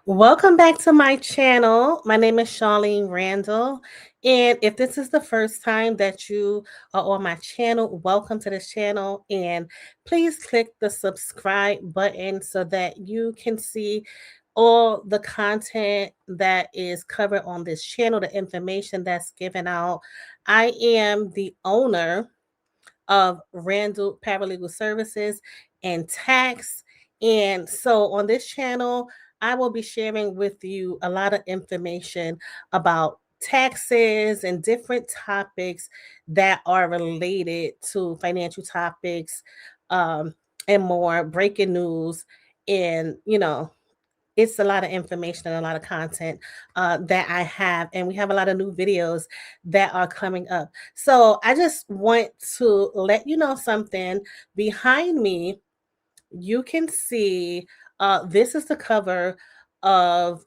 Welcome back to my channel. My name is Charlene Randall. And if this is the first time that you are on my channel, welcome to this channel. And please click the subscribe button so that you can see all the content that is covered on this channel, the information that's given out. I am the owner of Randall Paralegal Services and Tax. And so on this channel, I will be sharing with you a lot of information about taxes and different topics that are related to financial topics and more, breaking news, and it's a lot of information and a lot of content that I have, and we have a lot of new videos that are coming up. So I just want to let you know something. Behind me, you can see this is the cover of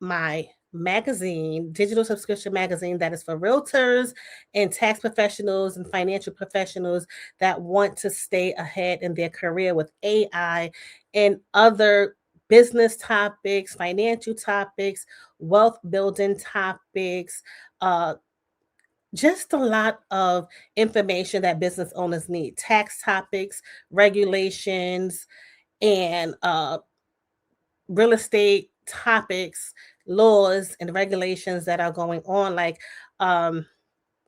my magazine, digital subscription magazine that is for realtors and tax professionals and financial professionals that want to stay ahead in their career with AI and other business topics, financial topics, wealth building topics, just a lot of information that business owners need, tax topics, regulations, and real estate topics, laws and regulations that are going on, like um,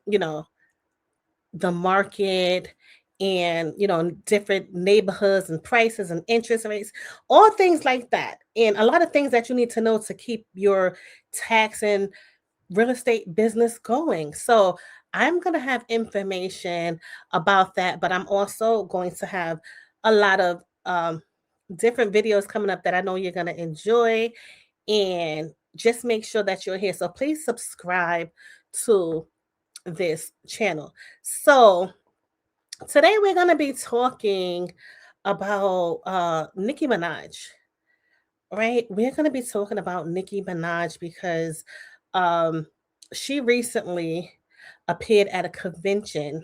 you know, the market and different neighborhoods and prices and interest rates, all things like that. And a lot of things that you need to know to keep your tax and real estate business going. So I'm going to have information about that, but I'm also going to have a lot of different videos coming up that I know you're going to enjoy. And just make sure that you're here. So please subscribe to this channel. So today we're going to be talking about Nicki Minaj, right? We're going to be talking about Nicki Minaj because um, she recently appeared at a convention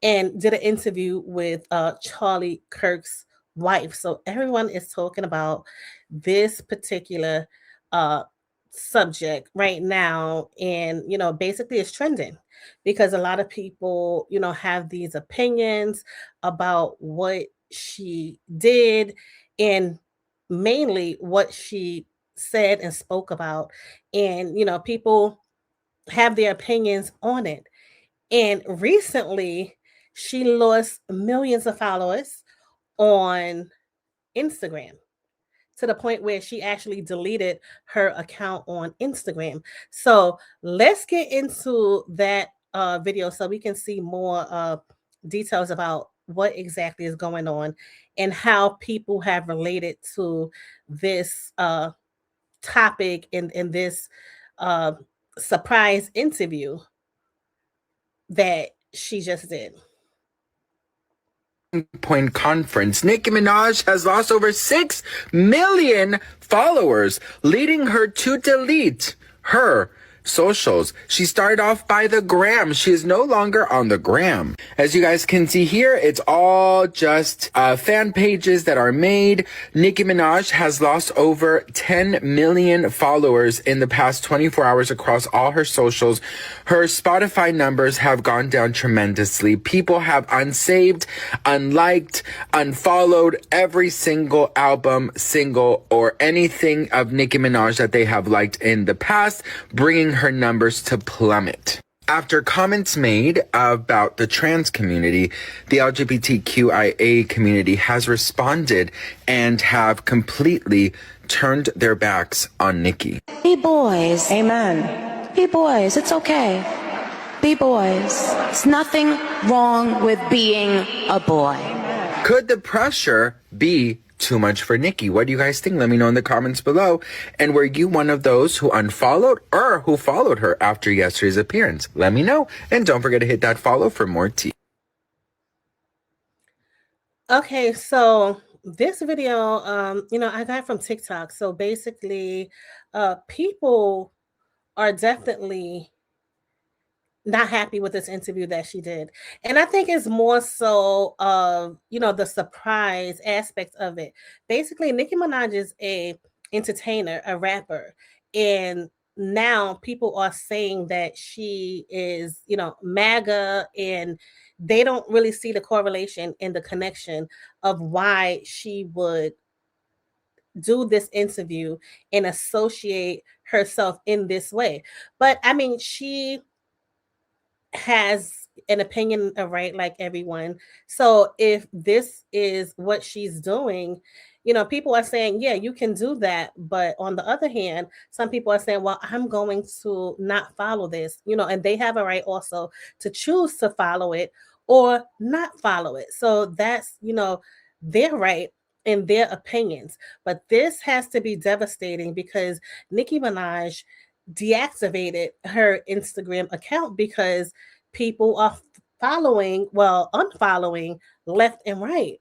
and did an interview with Charlie Kirk's wife. So everyone is talking about this particular uh, subject right now, and basically it's trending because a lot of people have these opinions about what she did and mainly what she said and spoke about, and people have their opinions on it. And recently, she lost millions of followers on Instagram to the point where she actually deleted her account on Instagram. So let's get into that video so we can see more details about what exactly is going on and how people have related to this topic in this uh, surprise interview that she just did. Point conference. Nicki Minaj has lost over 6 million followers, leading her to delete her socials. She started off by the gram. She is no longer on the gram. As you guys can see here, it's all just fan pages that are made. Nicki Minaj has lost over 10 million followers in the past 24 hours across all her socials. Her Spotify numbers have gone down tremendously. People have unsaved, unliked, unfollowed every single album, single, or anything of Nicki Minaj that they have liked in the past, bringing her numbers to plummet. After comments made about the trans community, the LGBTQIA community has responded and have completely turned their backs on Nicki. Be boys. Amen. Be boys. It's okay. Be boys. There's nothing wrong with being a boy. Could the pressure be too much for Nicki? What do you guys think? Let me know in the comments below. And were you one of those who unfollowed or who followed her after yesterday's appearance? Let me know. And don't forget to hit that follow for more tea. Okay, so this video, I got from TikTok. So basically, people are definitely not happy with this interview that she did. And I think it's more so of, the surprise aspect of it. Basically, Nicki Minaj is a entertainer, a rapper, and now people are saying that she is, MAGA, and they don't really see the correlation and the connection of why she would do this interview and associate herself in this way. But I mean, she has an opinion, right, like everyone. So if this is what she's doing, people are saying, yeah, you can do that. But on the other hand, some people are saying, well, I'm going to not follow this, and they have a right also to choose to follow it or not follow it. So that's, their right and their opinions. But this has to be devastating because Nicki Minaj deactivated her Instagram account because people are following, well, unfollowing left and right.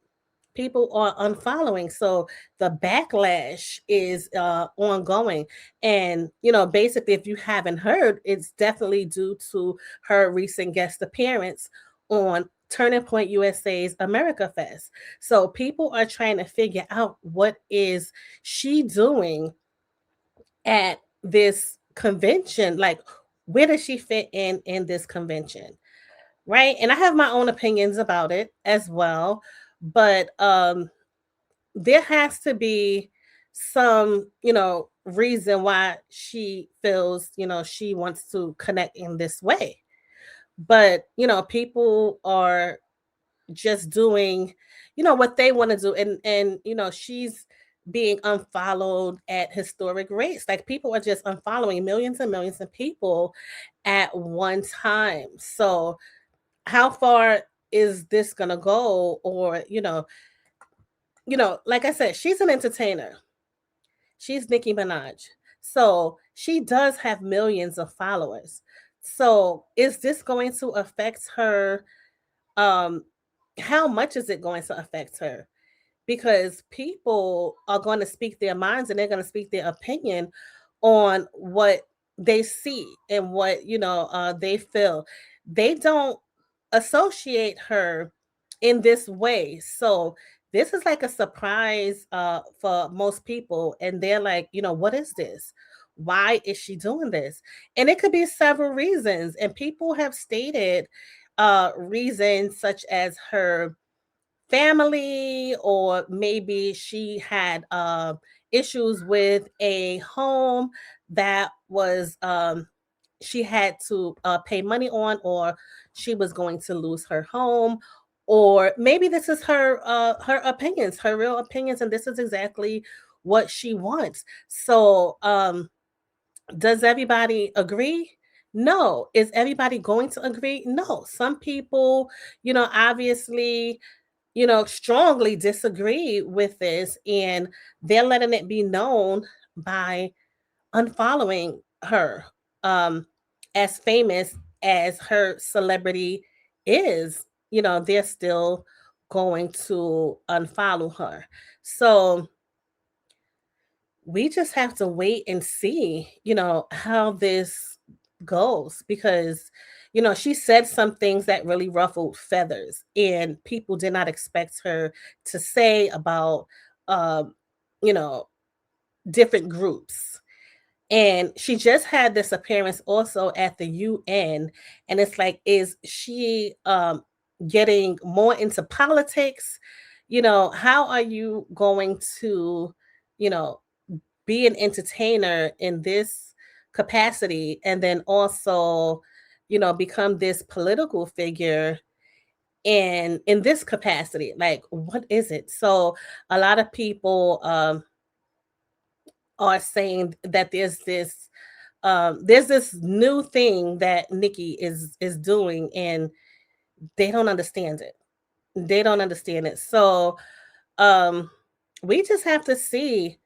People are unfollowing. So the backlash is ongoing. And, basically, if you haven't heard, it's definitely due to her recent guest appearance on Turning Point USA's America Fest. So people are trying to figure out what is she doing at this convention, like where does she fit in this convention, right? And I have my own opinions about it as well, but there has to be some, reason why she feels, she wants to connect in this way. But people are just doing, what they want to do, and she's being unfollowed at historic rates. Like people are just unfollowing millions and millions of people at one time. So how far is this gonna go? Or like I said, she's an entertainer. She's Nicki Minaj, so she does have millions of followers. So is this going to affect her? um how much is it going to affect her? Because people are going to speak their minds and they're going to speak their opinion on what they see and what they feel. They don't associate her in this way. So this is like a surprise for most people, and they're like, what is this? Why is she doing this? And it could be several reasons, and people have stated reasons such as her family, or maybe she had issues with a home that was she had to pay money on, or she was going to lose her home, or maybe this is her opinions, her real opinions, and this is exactly what she wants. So does everybody agree? No. Is everybody going to agree? No. Some people, obviously, strongly disagree with this, and they're letting it be known by unfollowing her. Um, as famous as her celebrity is, they're still going to unfollow her. So we just have to wait and see, how this goes, because she said some things that really ruffled feathers, and people did not expect her to say about um you know different groups. And she just had this appearance also at the UN, and it's like, is she getting more into politics? How are you going to, you know be an entertainer in this capacity, and then also, become this political figure in this capacity? Like, what is it? So a lot of people are saying that there's this new thing that Nikki is doing, and they don't understand it. They don't understand it. So um we just have to see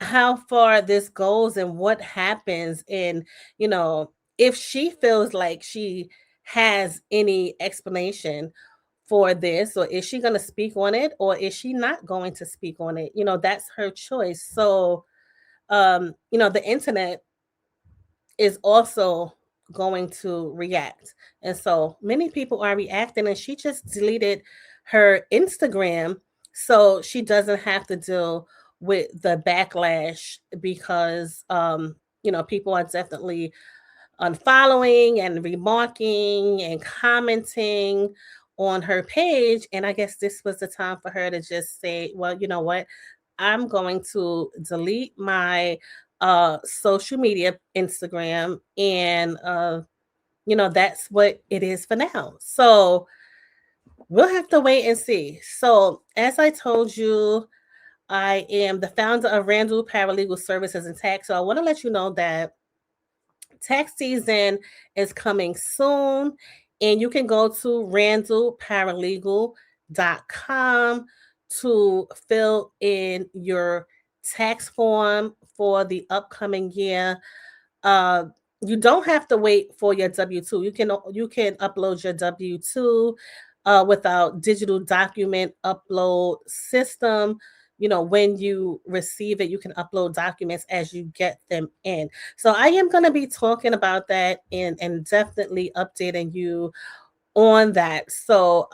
how far this goes and what happens. And you know if she feels like she has any explanation for this, or is she going to speak on it, or is she not going to speak on it? That's her choice. So the internet is also going to react. And so many people are reacting, and she just deleted her Instagram so she doesn't have to deal with the backlash because people are definitely unfollowing and remarking and commenting on her page. And I guess this was the time for her to just say, well, you know what? I'm going to delete my social media, Instagram, and that's what it is for now. So we'll have to wait and see. So, as I told you, I am the founder of Randall Paralegal Services and Tax. So I want to let you know that tax season is coming soon, and you can go to randallparalegal.com to fill in your tax form for the upcoming year. Uh, you don't have to wait for your W-2. You can upload your W-2 with our digital document upload system. When you receive it, you can upload documents as you get them in. So I am going to be talking about that and definitely updating you on that. So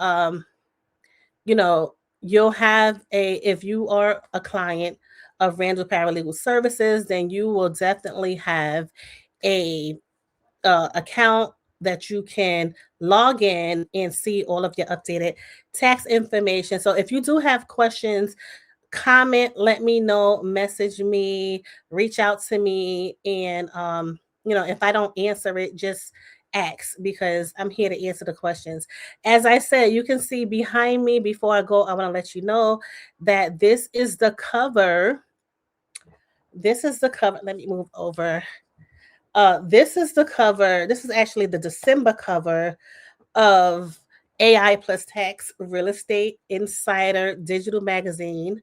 you know, you'll have if you are a client of Randall Paralegal Services, then you will definitely have a account that you can log in and see all of your updated tax information. So if you do have questions, comment, let me know, message me, reach out to me, and if I don't answer it, just ask because I'm here to answer the questions. As I said, you can see behind me. Before I go, I want to let you know that this is the cover. This is the cover. Let me move over. This is the cover. This is actually the December cover of AI Plus Tax Real Estate Insider Digital Magazine.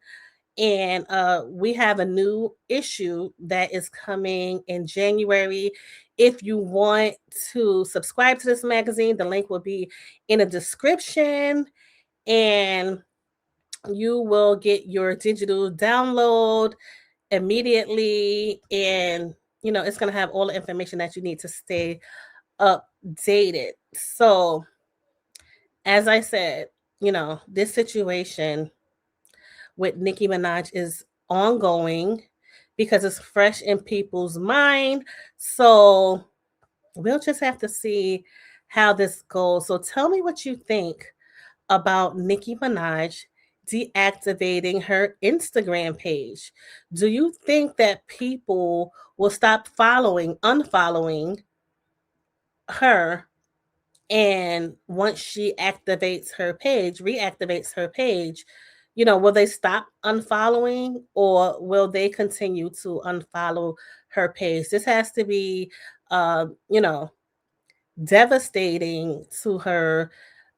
And we have a new issue that is coming in January. If you want to subscribe to this magazine, the link will be in the description, and you will get your digital download immediately. And it's going to have all the information that you need to stay updated. So, as I said, this situation with Nicki Minaj is ongoing because it's fresh in people's mind. So we'll just have to see how this goes. So tell me what you think about Nicki Minaj deactivating her Instagram page. Do you think that people will stop unfollowing her, and once she reactivates her page, will they stop unfollowing, or will they continue to unfollow her page? This has to be, uh, you know, devastating to her,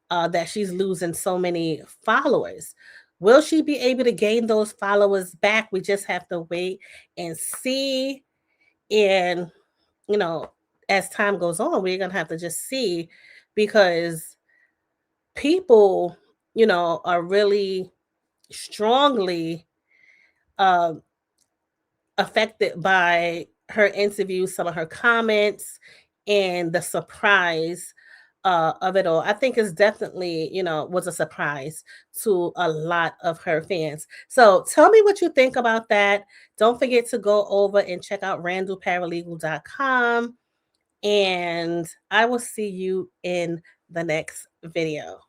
that she's losing so many followers. Will she be able to gain those followers back? We just have to wait and see. And, you know, as time goes on, we're going to have to just see, because people, are really strongly uh, affected by her interview, some of her comments, and the surprise of it all. I think it's definitely, was a surprise to a lot of her fans. So tell me what you think about that. Don't forget to go over and check out randallparalegal.com. And I will see you in the next video.